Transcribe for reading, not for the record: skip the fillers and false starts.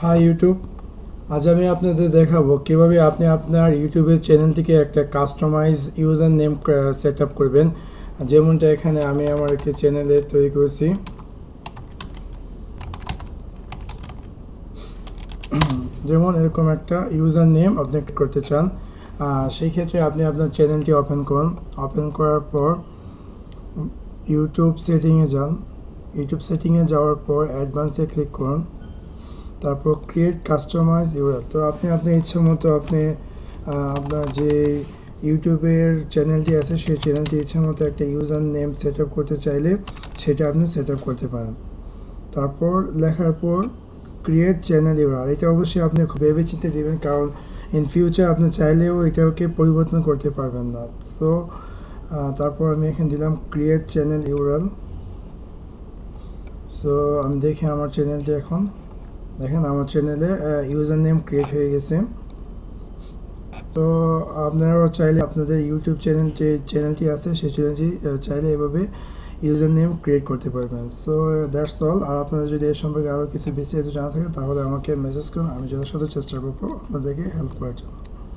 High YouTube. আজ আমি আপনাদের দেখাবো কিভাবে আপনি আপনার ইউটিউবের চ্যানেলটিকে একটা customise user name set up করবেন। যেমনটা এখানে আমি আমার একটি চ্যানেলে তৈরি করেছি। যেমন এরকম একটা ইউজার নেম আপনি করতে চান, সেই ক্ষেত্রে আপনি আপনার চ্যানেলটি ওপেন করুন। ওপেন করার পর ইউটিউব সেটিংয়ে যান। ইউটিউব সেটিংয়ে যাওয়ার পর অ্যাডভান্সে ক্লিক করুন। তারপর ক্রিয়েট কাস্টমাইজ ইউআরএল। তো আপনি আপনার ইচ্ছে মতো আপনি আপনার যে ইউটিউবের চ্যানেলটি আছে সেই চ্যানেলটি ইচ্ছে মতো একটা ইউজার নেম সেট আপ করতে চাইলে সেটা আপনি সেট আপ করতে পারেন। তারপর লেখার পর ক্রিয়েট চ্যানেল ইউআরএল, এটা অবশ্যই আপনি খুব ভেবে চিন্তে দেবেন, কারণ ইন ফিউচার আপনি চাইলেও এটাকে পরিবর্তন করতে পারবেন না। সো তারপর আমি এখানে দিলাম ক্রিয়েট চ্যানেল ইউআরএল। সো আমি দেখি আমার চ্যানেলটি এখন, দেখেন আমার চ্যানেলে ইউজার নেম ক্রিয়েট হয়ে গেছে। তো আপনারাও চাইলে আপনাদের ইউটিউব চ্যানেল যে চ্যানেলটি আছে সেই চ্যানেলটি চাইলে এভাবে ইউজার নেম ক্রিয়েট করতে পারবেন। So that's all. আর আপনাদের যদি এর সম্পর্কে আরও কিছু বিস্তারিত জানা থাকে তাহলে আমাকে মেসেজ করুন, আমি যথাসাধ্য চেষ্টা করবো আপনাদেরকে হেল্প করার জন্য।